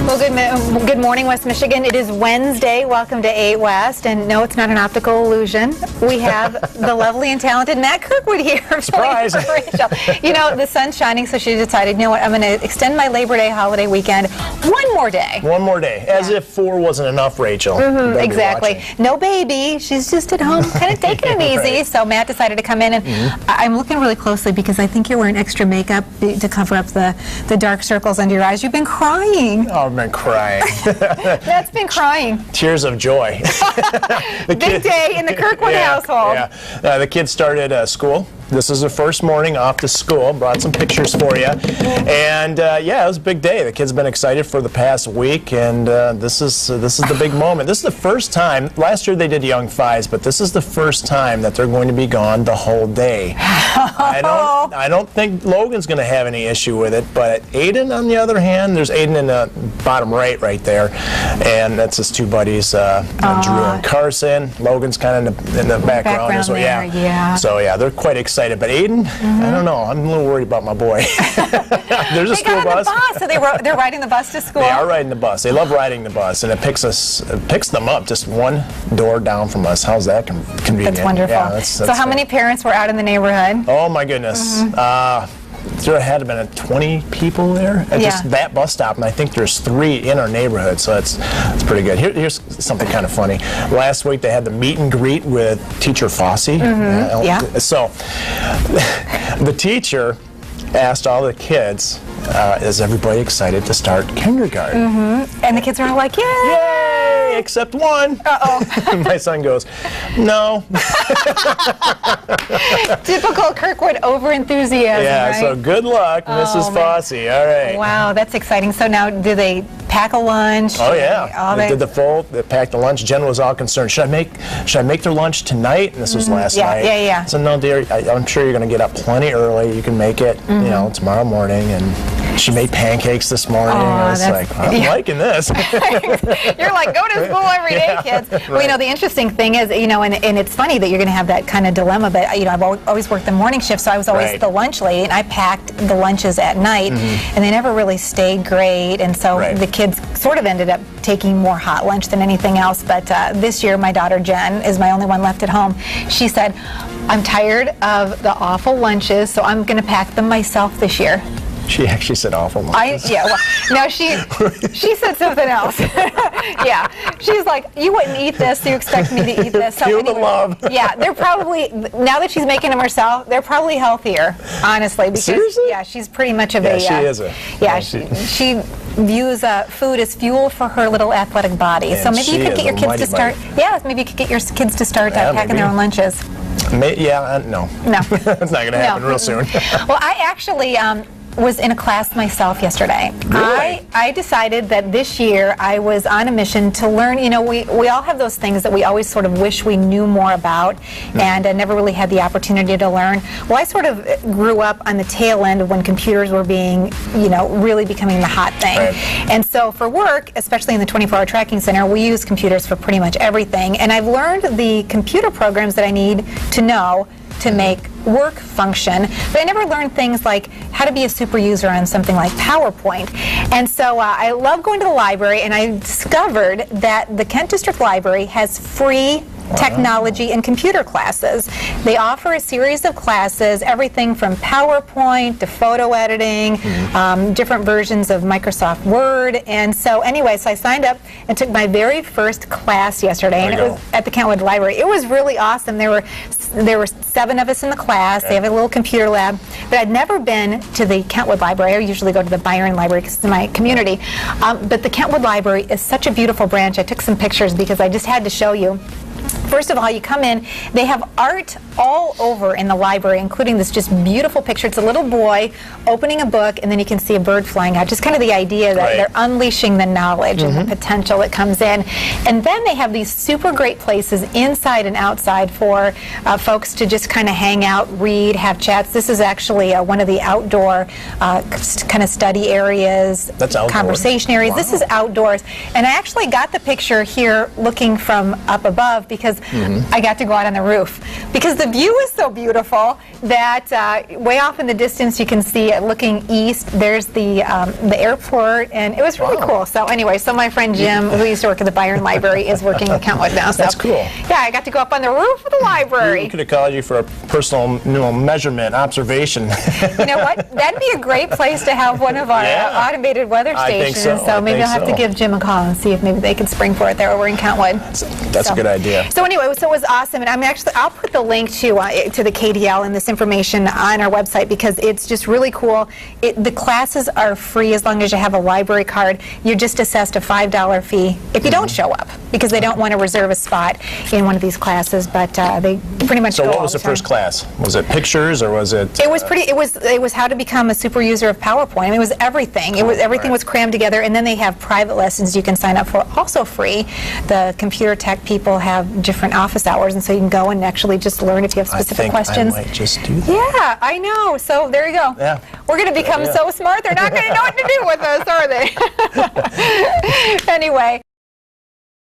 Well, good morning, West Michigan. It is Wednesday. Welcome to 8 West. And no, it's not an optical illusion. We have the lovely and talented Matt Kirkwood here. Surprise! Rachel. You know, the sun's shining, so she decided, you know what, I'm going to extend my Labor Day holiday weekend one more day. One more day. As if 4 wasn't enough, Rachel. Exactly. No baby. She's just at home kind of taking it easy. So Matt decided to come in, and I'm looking really closely because I think you're wearing extra makeup to cover up the dark circles under your eyes. You've been crying. Oh, I've been crying. Matt's been crying. Tears of joy. Big day in the Kirkwood household. Yeah. The kids started school. This is the first morning off to school. Brought some pictures for you. And yeah, it was a big day. The kids have been excited for the past week, and this is the big moment. This is the first time. Last year they did Young Fives, but this is the first time that they're going to be gone the whole day. I don't think Logan's going to have any issue with it, but Aiden, on the other hand, there's Aiden in the bottom right there, and that's his two buddies, Drew and Carson. Logan's kind of in the background as well. Yeah. So yeah, they're quite excited. But Aiden, I don't know. I'm a little worried about my boy. There's a school bus. So they're riding the bus to school. They are riding the bus. They love riding the bus, and it picks them up just one door down from us. How's that convenient? That's wonderful. Yeah, that's so how many parents were out in the neighborhood? Oh my goodness. There had been 20 people there at just that bus stop, and I think there's 3 in our neighborhood, so it's pretty good. Here's something kind of funny. Last week they had the meet and greet with Teacher Fossey. So the teacher asked all the kids, is everybody excited to start kindergarten? And the kids are all like, yay! Yay! Except one. Uh-oh. My son goes, no. Typical Kirkwood over-enthusiasm, Yeah, right? so good luck, Mrs. Fossey. All right. Wow, that's exciting. So now, do they pack a lunch? Oh yeah, they did they packed the lunch. Jen was all concerned. Should I make their lunch tonight? And this was last night. Yeah. So no, dear, I'm sure you're going to get up plenty early. You can make it, you know, tomorrow morning. And she made pancakes this morning. I was like, I'm liking this. You're like, go to school every day, kids. Well, you know, the interesting thing is, you know, and it's funny that you're going to have that kind of dilemma, but, you know, I've always worked the morning shift, so I was always the lunch lady, and I packed the lunches at night, and they never really stayed great, and so the kids sort of ended up taking more hot lunch than anything else. But this year, my daughter Jen is my only one left at home. She said, I'm tired of the awful lunches, so I'm going to pack them myself this year. She actually said awful lunches. No, she said something else. Yeah, she's like, you wouldn't eat this, so you expect me to eat this. So Feel the love. Yeah, they're probably, now that she's making them herself, they're probably healthier, honestly. Because, seriously? Yeah, she's pretty much of a... she is a... Yeah, she views food as fuel for her little athletic body. And so maybe you could get your kids to start... Yeah, maybe you could get your kids to start packing their own lunches. No. No. It's not going to happen real soon. Well, I actually... was in a class myself yesterday. Really? I decided that this year I was on a mission to learn. You know, we all have those things that we always sort of wish we knew more about and never really had the opportunity to learn. Well, I sort of grew up on the tail end of when computers were being, you know, really becoming the hot thing. And so for work, especially in the 24-hour tracking center, we use computers for pretty much everything. And I've learned the computer programs that I need to know to make work function, but I never learned things like how to be a super user on something like PowerPoint. And so I love going to the library, and I discovered that the Kent District Library has free technology and computer classes. They offer a series of classes, everything from PowerPoint to photo editing, different versions of Microsoft Word. And so anyway, so I signed up and took my very first class yesterday, and it was at the Kentwood Library. It was really awesome. There were 7 of us in the class. They have a little computer lab. But I'd never been to the Kentwood Library. I usually go to the Byron Library because it's in my community. But the Kentwood Library is such a beautiful branch. I took some pictures because I just had to show you. First of all, you come in, they have art all over in the library, including this just beautiful picture. It's a little boy opening a book, and then you can see a bird flying out. Just kind of the idea that they're unleashing the knowledge and the potential that comes in. And then they have these super great places inside and outside for folks to just kind of hang out, read, have chats. This is actually one of the outdoor kind of study areas, conversation areas. This is outdoors. And I actually got the picture here looking from up above because classes, I got to go out on the roof because the view is so beautiful that way off in the distance you can see it looking east. There's the airport, and it was really cool. So anyway, so my friend Jim, who used to work at the Byron Library, is working in Kentwood now. So that's cool. Yeah, I got to go up on the roof of the library. We could have called you for a personal measurement, observation. You know what? That'd be a great place to have one of our automated weather stations. I think so. Maybe I'll have to give Jim a call and see if maybe they could spring for it there over in Kentwood. That's a good idea. So anyway, so it was awesome, and I'll put the link to the KDL and this information on our website because it's just really cool. The classes are free as long as you have a library card. You're just assessed a $5 fee if you don't show up because they don't want to reserve a spot in one of these classes, but they pretty much So go what all was the the time. first class? Was it pictures or was it? It was it was how to become a super user of PowerPoint. I mean, it was everything. Everything was crammed together, and then they have private lessons you can sign up for, also free. The computer tech people have different office hours, and so you can go and actually just learn if you have specific questions. I might just do that. Yeah, I know. So there you go. Yeah. We're going to become so smart, they're not going to know what to do with us, are they? Anyway.